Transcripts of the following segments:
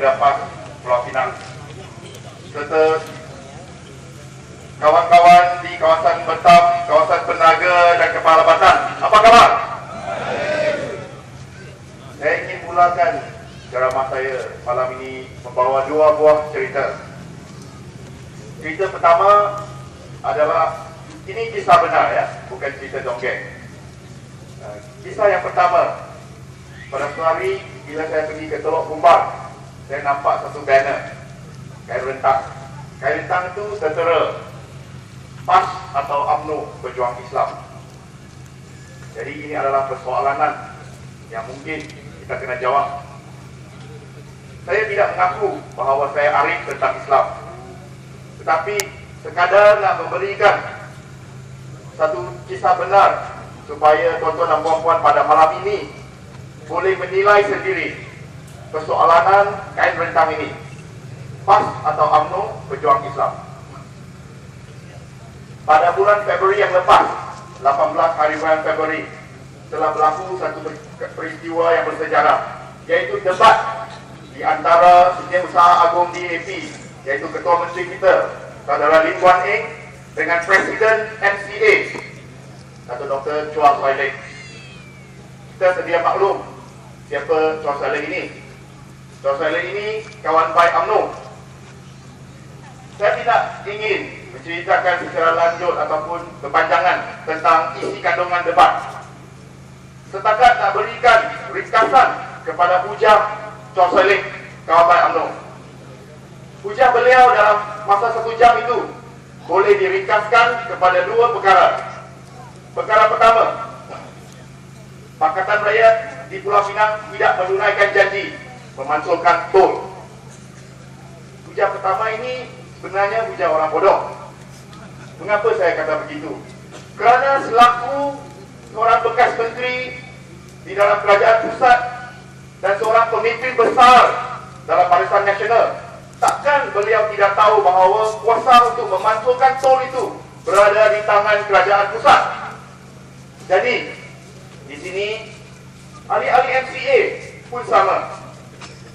Pemuda PAS Pulau Pinang, serta kawan-kawan di kawasan Betam, kawasan Penaga dan Kepala Batan. Apa khabar? Saya ingin mulakan ceramah saya malam ini membawa dua buah cerita. Cerita pertama adalah, ini kisah benar ya, bukan cerita dongeng. Kisah yang pertama, pada suatu hari bila saya pergi ke Teluk Kumbang, saya nampak satu banner kain rentang. Kain rentang itu tertera PAS atau UMNO Berjuang Islam. Jadi ini adalah persoalan yang mungkin kita kena jawab. Saya tidak mengaku bahawa saya arif tentang Islam, tetapi sekadar nak memberikan satu kisah benar supaya tuan-tuan dan puan-puan pada malam ini boleh menilai sendiri persoalan kain rentang ini, PAS atau UMNO Berjuang Islam. Pada bulan Februari yang lepas, 18 hari bulan Februari, telah berlaku satu peristiwa yang bersejarah, yaitu debat di antara Setiausaha Agung DAP, yaitu Ketua Menteri kita, Saudara Lim Guan Eng, dengan Presiden MCA, Dato' Dr. Chua Sai Leng. Kita sedia maklum siapa Chua Sai Leng ini. Chua Sai Leng ini kawan baik UMNO. Saya tidak ingin menceritakan secara lanjut ataupun berpanjangan tentang isi kandungan debat. Setakat nak berikan ringkasan kepada hujah Chua Sai Leng, kawan baik UMNO. Hujah beliau dalam masa 1 jam itu boleh diringkaskan kepada dua perkara. Perkara pertama, Pakatan Rakyat di Pulau Pinang tidak menunaikan janji memansulkan tol. Hujah pertama ini sebenarnya hujah orang bodoh. Mengapa saya kata begitu? Kerana selaku seorang bekas menteri di dalam kerajaan pusat dan seorang pemimpin besar dalam Barisan Nasional, takkan beliau tidak tahu bahawa kuasa untuk memansulkan tol itu berada di tangan kerajaan pusat. Jadi di sini ahli-ahli MCA pun sama.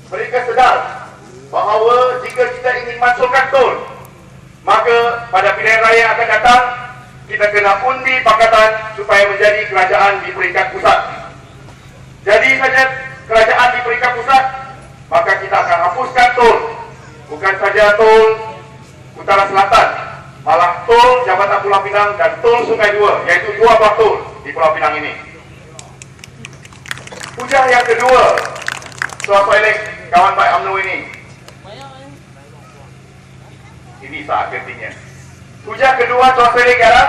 Mereka sedar bahawa jika kita ingin mansulkan tol, maka pada pilihan raya akan datang kita kena undi pakatan supaya menjadi kerajaan di peringkat pusat. Jadi saja kerajaan di peringkat pusat, maka kita akan hapuskan tol. Bukan saja tol Utara Selatan, malah tol Jabatan Pulau Pinang dan tol Sungai Dua, yaitu 2 buah tol di Pulau Pinang ini. Hujah yang kedua, Chua Sai Leng, kawan baik UMNO ini. Ini saat gantinya. Hujah kedua Chua Sai Leng adalah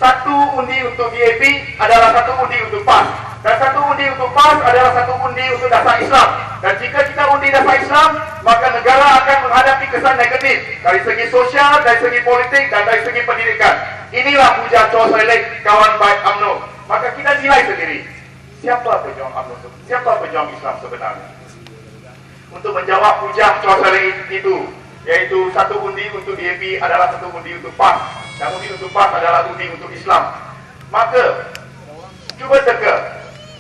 1 undi untuk DAP adalah 1 undi untuk PAS, dan 1 undi untuk PAS adalah 1 undi untuk dasar Islam. Dan jika kita undi dasar Islam, maka negara akan menghadapi kesan negatif dari segi sosial, dari segi politik, dan dari segi pendidikan. Inilah hujah Chua Sai Leng, kawan baik UMNO. Maka kita nilai sendiri, siapa pejuang UMNO, siapa pejuang Islam sebenarnya. Untuk menjawab hujah Chua Sai Leng itu, yaitu 1 undi untuk DAP adalah 1 undi untuk PAS, dan undi untuk PAS adalah undi untuk Islam. Maka cuba teka,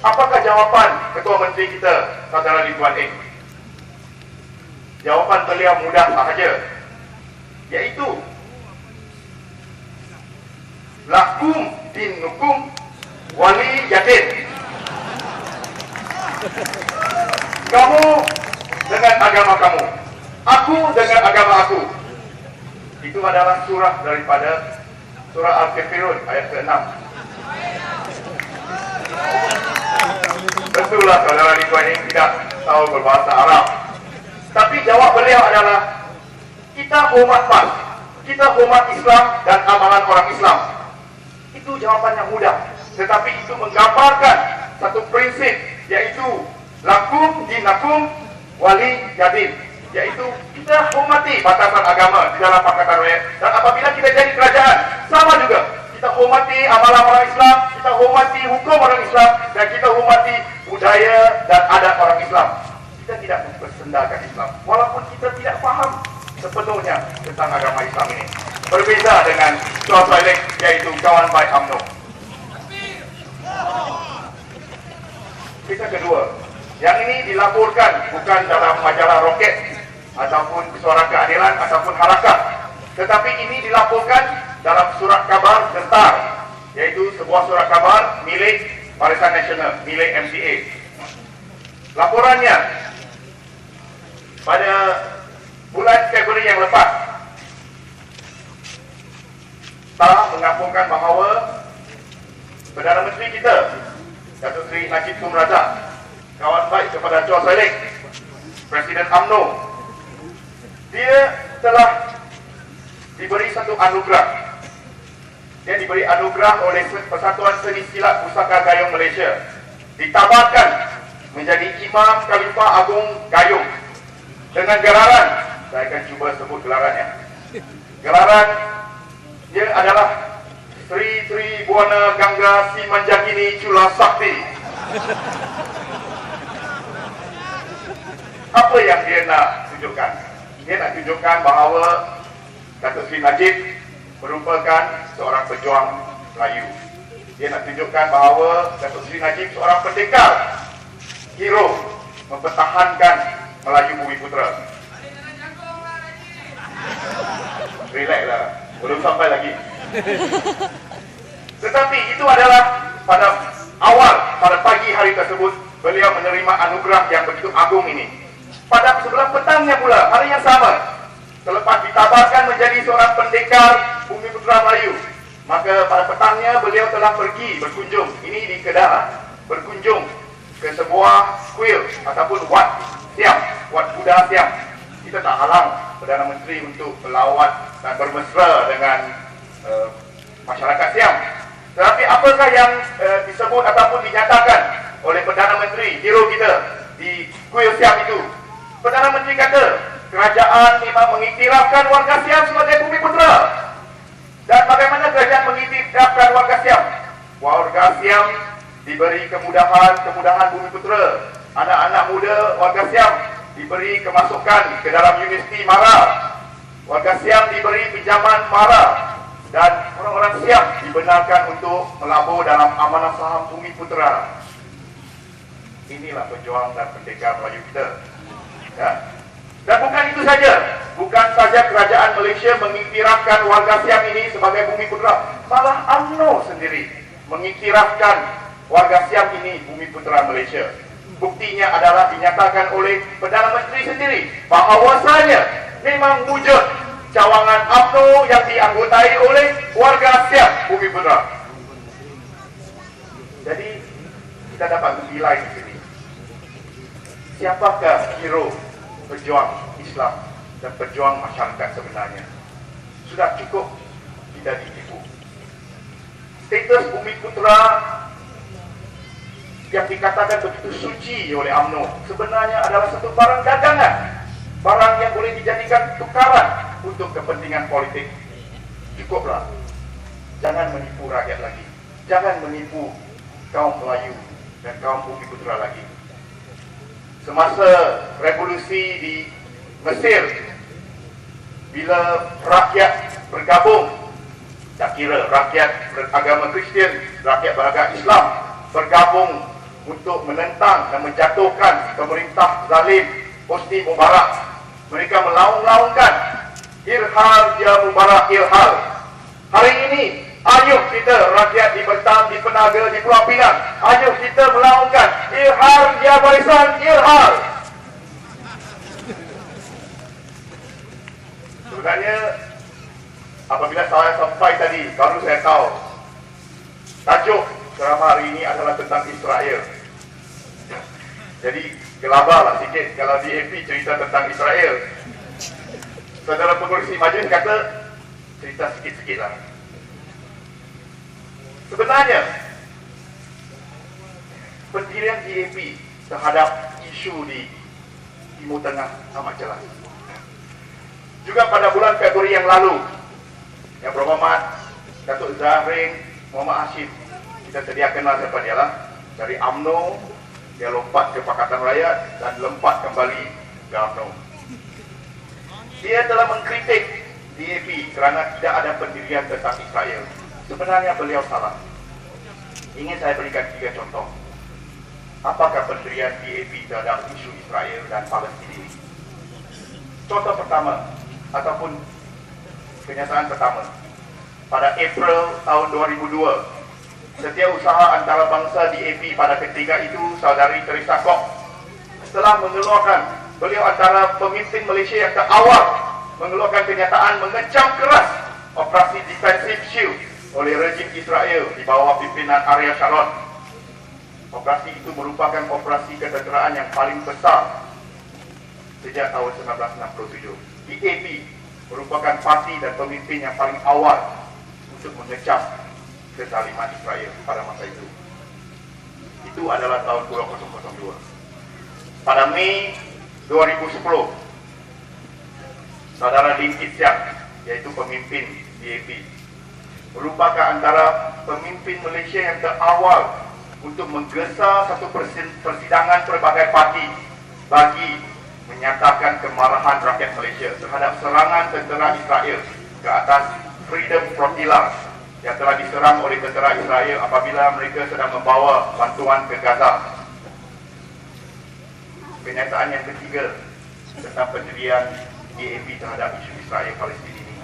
apakah jawapan Ketua Menteri kita, Saudara Lim Guan Eng? Jawapan beliau mudah sahaja, yaitu lakum dinukum wali yadin. Kamu dengan agama kamu, aku dengan agama aku. Itu adalah surah daripada surah Al-Kafirun ayat ke-6. Tentulah saudara Lim Guan Eng tidak tahu berbahasa Arab, tapi jawab beliau adalah, kita hormat PAS, kita hormat Islam dan amalan orang Islam. Itu jawapan yang mudah, tetapi itu menggambarkan satu prinsip, yaitu lakum dinakum wali yadin, yaitu kita hormati batasan agama di dalam Pakatan Rakyat. Dan apabila kita jadi kerajaan, sama juga, kita hormati amalan orang Islam, kita hormati hukum orang Islam, dan kita hormati budaya dan adat orang Islam. Kita tidak mempersendakan Islam, walaupun kita tidak faham sepenuhnya tentang agama Islam ini. Berbeza dengan Chua Sai Leng, yaitu kawan baik UMNO. Kisah kedua, Yang ini dilaporkan bukan dalam majalah Roket ataupun Suara Keadilan ataupun Harakat, tetapi ini dilaporkan dalam surat kabar Gentar, yaitu sebuah surat kabar milik Barisan Nasional, milik MCA. Laporannya pada bulan Februari yang lepas telah mengaporkan bahawa Perdana Menteri kita, Datuk Seri Najib Tun Razak, kawan baik kepada Chua Saleh, Presiden UMNO, dia telah diberi satu anugerah. Dia diberi anugerah oleh Persatuan Seni Silat Pusaka Gayung Malaysia, ditabarkan menjadi Imam Khalifah Agung Gayung dengan gelaran, saya akan cuba sebut gelarannya. Gelaran dia adalah Sri Sri Buana Gangga Simanjakini Chula Sakti. Apa yang dia nak tunjukkan? Dia nak tunjukkan bahawa Datuk Seri Najib merupakan seorang pejuang Melayu. Dia nak tunjukkan bahawa Datuk Seri Najib seorang pendekar, hero, mempertahankan Melayu Bumi Putera. Relax lah, belum sampai lagi. Tetapi itu adalah pada pagi hari tersebut beliau menerima anugerah yang begitu agung ini. Pada sebelah petangnya pula, hari yang sama, selepas ditabarkan menjadi seorang pendekar Bumi Putera Melayu, maka pada petangnya beliau telah pergi berkunjung, ini di Kedah, berkunjung ke sebuah kuil ataupun wat Siam, wat Buddha Siam. Kita tak halang Perdana Menteri untuk melawat dan bermesra dengan masyarakat Siam. Tetapi apakah yang disebut ataupun dinyatakan oleh Perdana Menteri, hero kita di kuil Siam itu? Perdana Menteri kata, kerajaan memang mengiktirafkan warga Siam sebagai bumi putera. Dan bagaimana kerajaan mengiktirafkan warga Siam? Warga Siam diberi kemudahan bumi putera. Anak-anak muda warga Siam diberi kemasukan ke dalam Universiti MARA. Warga Siam diberi pinjaman MARA. Dan orang-orang Siam dibenarkan untuk melabur dalam amanah saham bumi putera. Inilah pejuang dan pendekar Melayu kita. Ya. Dan bukan itu saja, bukan saja kerajaan Malaysia mengiktirafkan warga Siam ini sebagai bumi putera, malah UMNO sendiri mengiktirafkan warga Siam ini bumi putera Malaysia. Buktinya adalah dinyatakan oleh Perdana Menteri sendiri bahawasanya memang wujud cawangan UMNO yang dianggotai oleh warga Siam bumi putera. Jadi kita dapat menilai di sini siapakah hero pejuang Islam dan pejuang masyarakat sebenarnya. Sudah cukup kita ditipu. Status bumi putera yang dikatakan begitu suci oleh UMNO sebenarnya adalah satu barang dagangan, barang yang boleh dijadikan tukaran untuk kepentingan politik. Cukuplah, jangan menipu rakyat lagi, jangan menipu kaum Melayu dan kaum bumi putera lagi. Semasa revolusi di Mesir, bila rakyat bergabung, tak kira rakyat beragama Kristian, rakyat beragama Islam, bergabung untuk menentang dan menjatuhkan pemerintah zalim Hosni Mubarak. Mereka melaung-laungkan irhal ya Mubarak irhal. Hari ini ayuh kita rakyat di Batam, di Penaga, di Pulau Pinang, ayuh kita melaungkan irhal ya barisan irhal. Sebenarnya apabila saya sampai tadi, baru saya tahu tajuk ceramah hari ini adalah tentang Israel. Jadi gelabahlah sikit kalau DAP cerita tentang Israel. Saudara Pengerusi Majlis kata cerita sikit-sikit lah. Sebenarnya pendirian DAP terhadap isu di Timur Tengah amat jelas. Juga pada bulan Februari yang lalu, Yang Berhormat Datuk Zahrin Muhammad Hashim, kita sedia kenal siapa dia lah, dari UMNO dia lompat ke Pakatan Rakyat dan lompat kembali ke UMNO. Dia telah mengkritik DAP kerana tidak ada pendirian tentang Israel. Sebenarnya beliau salah. Ingin saya berikan 3 contoh. apakah pendirian DAP terhadap isu Israel dan Palestin ini? Contoh pertama, ataupun kenyataan pertama, pada April tahun 2002, Setiausaha Antarabangsa DAP pada ketika itu, Saudari Teresa Kok, telah mengeluarkan, beliau antara pemimpin Malaysia yang terawal mengeluarkan kenyataan mengecam keras operasi Defensive Shield oleh rejim Israel di bawah pimpinan Ariel Sharon. Operasi itu merupakan operasi ketenteraan yang paling besar sejak tahun 1967. DAP merupakan parti dan pemimpin yang paling awal untuk mengecam kezaliman Israel pada masa itu. Itu adalah tahun 2002. Pada Mei 2010, Saudara Lim Kit Siang, yaitu pemimpin DAP, merupakan antara pemimpin Malaysia yang terawal untuk menggesa satu persidangan pelbagai parti bagi menyatakan kemarahan rakyat Malaysia terhadap serangan tentera Israel ke atas Freedom Flotilla yang telah diserang oleh tentera Israel apabila mereka sedang membawa bantuan ke Gaza. Kenyataan yang ketiga tentang pendirian DAP terhadap isu Israel Palestin ini,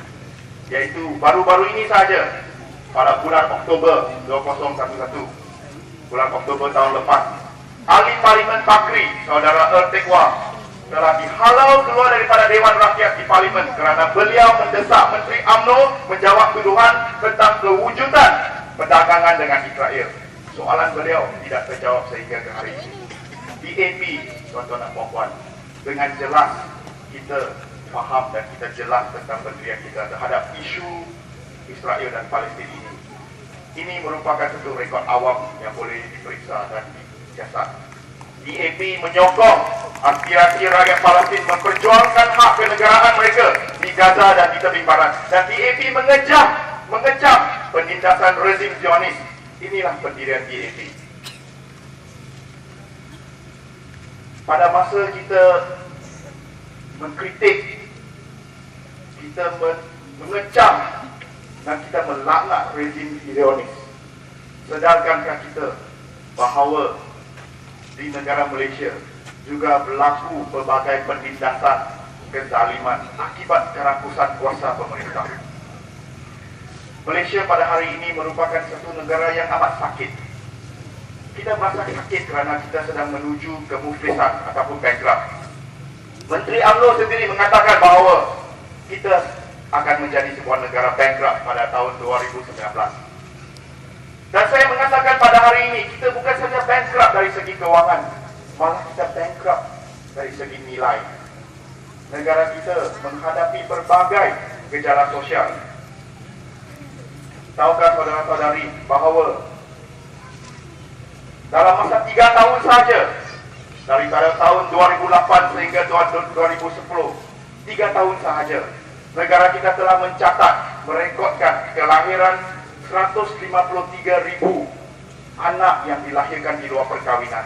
yaitu baru-baru ini sahaja pada bulan Oktober 2011, bulan Oktober tahun lepas, Ahli Parlimen Pakri, Saudara Ertekwa, telah dihalau keluar daripada Dewan Rakyat di Parlimen kerana beliau mendesak Menteri UMNO menjawab tuduhan tentang kewujudan perdagangan dengan Israel. Soalan beliau tidak terjawab sehingga ke hari ini. DAP, tuan-tuan dan puan-puan, dengan jelas kita faham dan kita jelas tentang pendirian kita terhadap isu Israel dan Palestin ini. Ini merupakan satu rekod awam yang boleh diperiksa dan disiasat. DAP menyokong aspirasi rakyat Palestin memperjuangkan hak kenegaraan mereka di Gaza dan di tebing barat. Dan DAP mengecam penindasan rezim Zionis. Inilah pendirian DAP. Pada masa kita mengkritik, kita mengecam dan kita melaknat rezim Zionis, sedarkankah kita bahawa di negara Malaysia juga berlaku pelbagai penindasan kezaliman akibat kerakusan kuasa pemerintah. Malaysia pada hari ini merupakan satu negara yang amat sakit. Kita merasa sakit kerana kita sedang menuju ke muflisan ataupun bankrupt. Menteri UMNO sendiri mengatakan bahawa kita akan menjadi sebuah negara bankrupt pada tahun 2019. Dan saya mengatakan pada hari ini, kita bukan saja bankrupt dari segi keuangan, malah kita bankrupt dari segi nilai. Negara kita menghadapi berbagai gejala sosial. Tahukah saudara-saudari bahawa dalam masa 3 tahun saja, daripada tahun 2008 sehingga 2010, 3 tahun sahaja, negara kita telah mencatat, merekodkan kelahiran 153,000 anak yang dilahirkan di luar perkahwinan.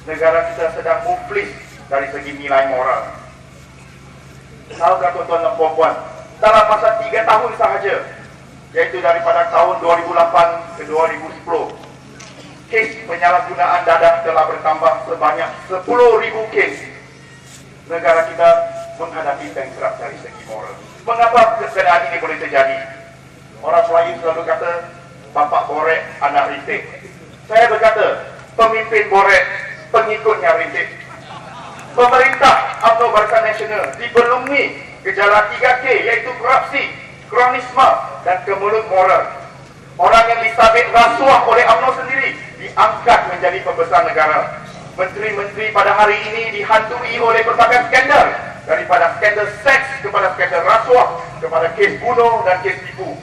Negara kita sedang muflis dari segi nilai moral. Tahukah tuan-tuan dan puan-puan, dalam masa 3 tahun sahaja, yaitu daripada tahun 2008 ke 2010, kes penyalahgunaan dadah telah bertambah sebanyak 10,000 kes. Negara kita menghadapi bankrupt dari segi moral. Mengapa keadaan ini boleh terjadi? Orang Melayu selalu kata, bapak borek, anak rintik. Saya berkata, pemimpin borek, pengikutnya rintik. Pemerintah UMNO Barisan Nasional dibelungi gejala 3K, iaitu korupsi, kronisme dan kemelut moral. Orang yang disabit rasuah oleh UMNO sendiri diangkat menjadi pembesar negara. Menteri-menteri pada hari ini dihantui oleh berbagai skandal, daripada skandal seks kepada skandal rasuah, kepada kes bunuh dan kes tipu.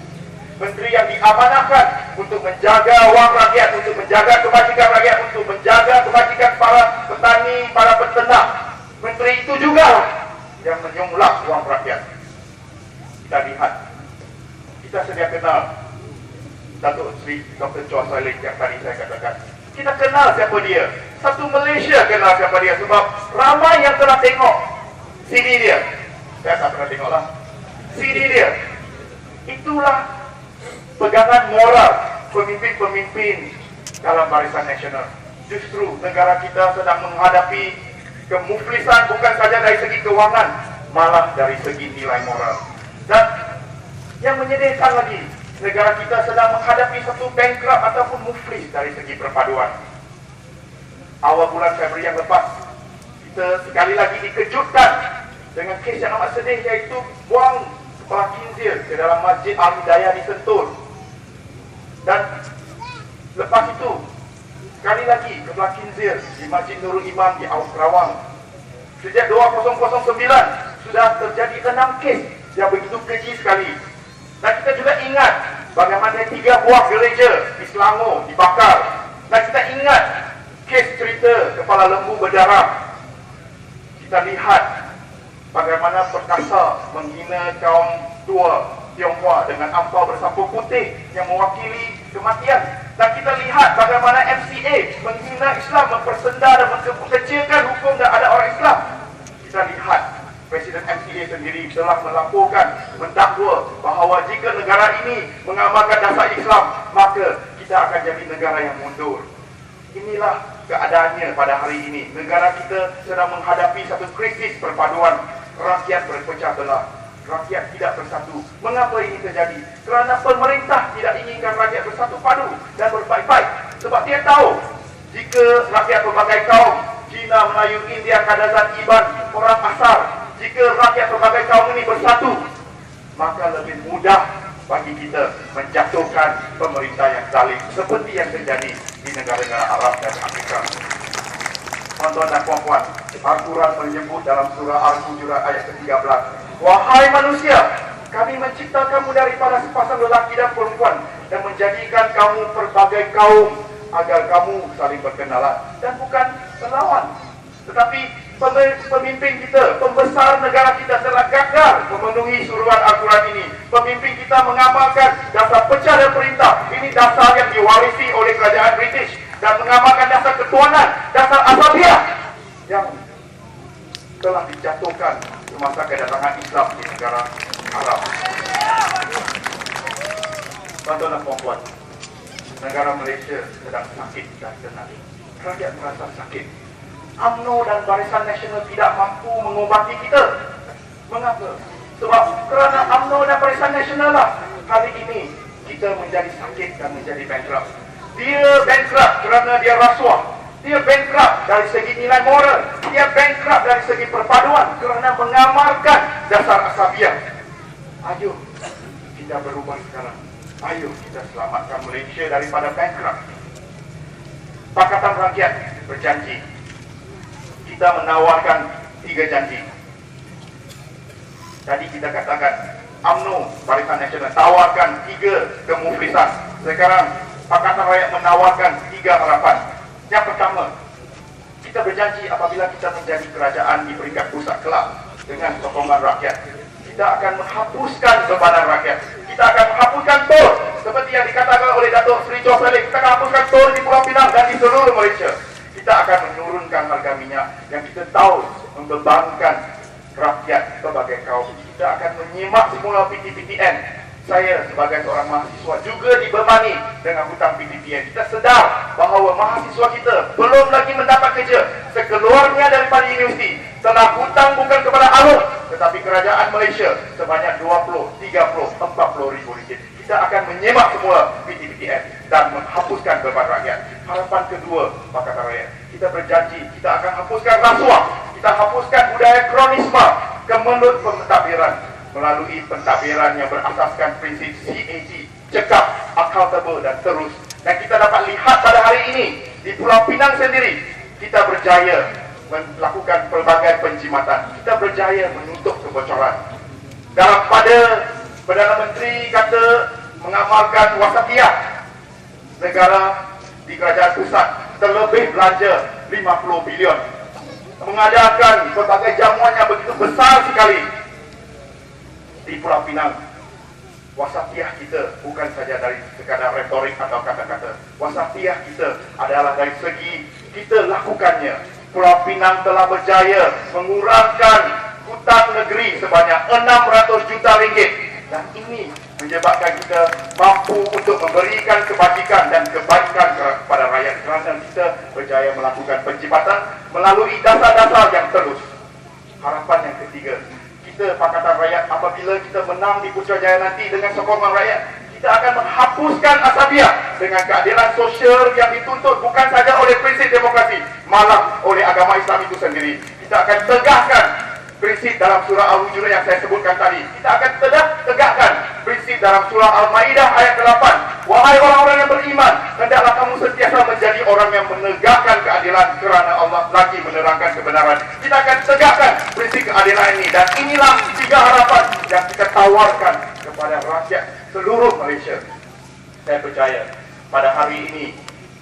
Menteri yang diamanahkan untuk menjaga wang rakyat, untuk menjaga kebajikan rakyat, untuk menjaga kebajikan para petani, para peternak. Menteri itu juga yang menyumlak wang rakyat. Kita lihat, kita sedia kenal Datuk Seri Dr. Chua Saleh yang tadi saya katakan. Kita kenal siapa dia. Satu Malaysia kenal siapa dia, sebab ramai yang telah tengok CD dia. Saya tak pernah tengok lah CD dia. Itulah pegangan moral pemimpin-pemimpin dalam Barisan Nasional. Justru negara kita sedang menghadapi kemuflisan bukan saja dari segi keuangan, malah dari segi nilai moral. Dan yang menyedihkan lagi, negara kita sedang menghadapi satu bankrupt ataupun muflis dari segi perpaduan. Awal bulan Februari yang lepas, kita sekali lagi dikejutkan dengan kes yang amat sedih, iaitu buang kepala khinzir ke dalam Masjid Al-Hidayah di Sentul. Dan lepas itu, sekali lagi kepala khinzir di Masjid Nurul Imam di Aus Kerawang. Sejak 2009 sudah terjadi 6 kes yang begitu keji sekali. Dan kita juga ingat bagaimana 3 buah gereja di Selangor dibakar. Dan kita ingat kes cerita kepala lembu berdarah. Kita lihat bagaimana perkasa menghina kaum tua Tionghoa dengan ampau bersampul putih yang mewakili kematian. Dan kita lihat bagaimana MCA menghina Islam, mempersenda dan mengkecilkan hukum dan ada orang Islam. Kita lihat Presiden MCA sendiri telah melaporkan, mendakwa bahawa jika negara ini mengamalkan dasar Islam, maka kita akan jadi negara yang mundur. Inilah keadaannya pada hari ini. Negara kita sedang menghadapi satu krisis perpaduan. Rakyat berpecah belah, rakyat tidak bersatu. Mengapa ini terjadi? Kerana pemerintah tidak inginkan rakyat bersatu padu dan berbaik-baik. Sebab dia tahu, jika rakyat berbagai kaum, Cina, Melayu, India, Kadazan, Iban, orang asal, jika rakyat berbagai kaum ini bersatu, maka lebih mudah bagi kita menjatuhkan pemerintah yang zalim seperti yang terjadi di negara-negara Arab dan Afrika. Tuan-tuan dan puan-puan, Al-Quran menyebut dalam surah Al-Hujurat ayat ke-13, "Wahai manusia, kami menciptakanmu daripada sepasang lelaki dan perempuan dan menjadikan kamu pelbagai kaum agar kamu saling berkenalan." Dan bukan melawan, tetapi pemimpin kita, pembesar negara kita telah gagal memenuhi suruhan Al-Quran ini. Pemimpin kita mengamalkan dasar pecah dan perintah. Ini dasar yang diwarisi oleh kerajaan British, dan mengamalkan dasar ketuanan, dasar asabiah yang telah dijatuhkan semasa kedatangan Islam di negara Arab. Tuan-tuan dan puan-puan, negara Malaysia sedang sakit dan tenang. Rakyat merasa sakit. UMNO dan Barisan Nasional tidak mampu mengobati kita. Mengapa? Sebab kerana UMNO dan Barisan Nasional lah hari ini kita menjadi sakit dan menjadi bankrupt. Dia bankrupt kerana dia rasuah. Dia bankrupt dari segi nilai moral. Dia bankrupt dari segi perpaduan kerana mengamalkan dasar asabiah. Ayo kita berubah sekarang. Ayo kita selamatkan Malaysia daripada bankrupt. Pakatan Rakyat berjanji. Kita menawarkan 3 janji. Tadi kita katakan UMNO, Barisan Nasional tawarkan 3 kemuflisan. Sekarang Pakatan Rakyat menawarkan 3 harapan. Yang pertama, kita berjanji apabila kita menjadi kerajaan di peringkat pusat kelak dengan sokongan rakyat, kita akan menghapuskan bebanan rakyat. Kita akan menghapuskan tol seperti yang dikatakan oleh Datuk Seri Chor Saleh. Kita akan hapuskan tol di Pulau Pinang dan di seluruh Malaysia. Kita akan menurunkan harga minyak yang kita tahu membebankan rakyat berbagai kaum. Kita akan menyimak semula PTPTN. Saya sebagai seorang mahasiswa juga dibebani dengan hutang PTPTN. Kita sedar bahawa mahasiswa kita belum lagi mendapat kerja. Sekeluarnya daripada universiti telah hutang bukan kepada ALUH tetapi kerajaan Malaysia sebanyak 20, 30, 40 ribu ringgit. Kita akan menyemak semula PTPTN dan menghapuskan beban rakyat. Harapan kedua, Pakatan Rakyat, kita berjanji kita akan hapuskan rasuah. Kita hapuskan budaya kronisme, kemelut pentadbiran melalui pentadbiran yang berasaskan prinsip CAG, cekap, accountable dan terus. Dan kita dapat lihat pada hari ini di Pulau Pinang sendiri, kita berjaya melakukan pelbagai penjimatan. Kita berjaya menutup kebocoran. Dalam pada Perdana Menteri kata mengamalkan wasatiyah, negara di kerajaan pusat terlebih belanja 50 bilion, mengadakan pelbagai jamuan yang begitu besar sekali di Pulau Pinang. Wasatiyah kita bukan saja dari sekadar retorik atau kata-kata. Wasatiyah kita adalah dari segi kita lakukannya. Pulau Pinang telah berjaya mengurangkan hutang negeri sebanyak 600 juta ringgit. Dan ini menyebabkan kita mampu untuk memberikan kebajikan dan kebaikan kepada rakyat kerana kita berjaya melakukan penciptaan melalui dasar-dasar yang terus. Harapan yang ketiga, kita Pakatan Rakyat apabila kita menang di Putrajaya nanti dengan sokongan rakyat, kita akan menghapuskan asabiah dengan keadilan sosial yang dituntut bukan saja oleh prinsip demokrasi, malah oleh agama Islam itu sendiri. Kita akan tegakkan prinsip dalam surah Al-Hujurat yang saya sebutkan tadi. Kita akan tegakkan prinsip dalam surah Al-Maidah ayat 8. Wahai orang-orang yang beriman, hendaklah kamu sentiasa menjadi orang yang menegakkan keadilan kerana Allah lagi menerangkan kebenaran. Kita akan tegakkan prinsip keadilan ini, dan inilah 3 harapan yang kita tawarkan kepada rakyat seluruh Malaysia. Saya percaya pada hari ini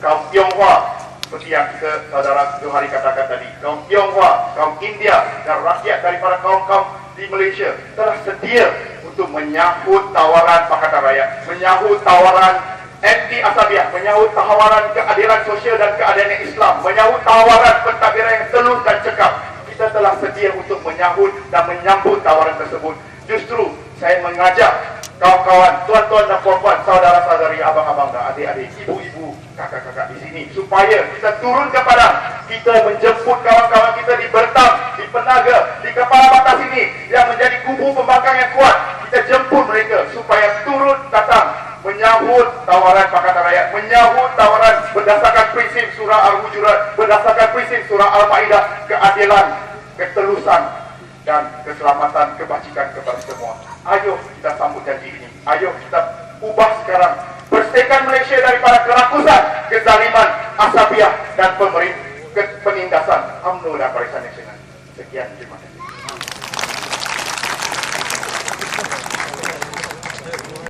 kaum Tionghoa, seperti yang saudara Johari katakan tadi, kaum Tionghoa, kaum India dan rakyat daripada kaum-kaum di Malaysia telah sedia untuk menyahut tawaran Pakatan Rakyat, menyahut tawaran anti asabiah, menyahut tawaran keadilan sosial dan keadilan Islam, menyahut tawaran pentadbiran yang telus dan cekap. Kita telah sedia untuk menyahut dan menyambut tawaran tersebut. Justru saya mengajak kawan-kawan, tuan-tuan dan puan-puan, saudara-saudari, abang-abang dan adik-adik, ibu-ibu, kakak-kakak di sini, supaya kita turun ke padang, kita menjemput kawan-kawan kita di Bertam, di Penaga, di Kepala Batas ini yang menjadi kubu pembangkang yang kuat. Kita jemput mereka supaya turun datang menyahut tawaran Pakatan Rakyat, menyahut tawaran berdasarkan prinsip surah Al-Hujurat, berdasarkan prinsip surah Al-Maidah, keadilan, ketelusan dan keselamatan, kebajikan kepada semua. Ayo kita sambut janji ini. Ayo kita ubah sekarang. Bersihkan Malaysia daripada kerakusan, kezaliman, asabiah dan penindasan. UMNO dan Barisan Nasional. Sekian, terima kasih.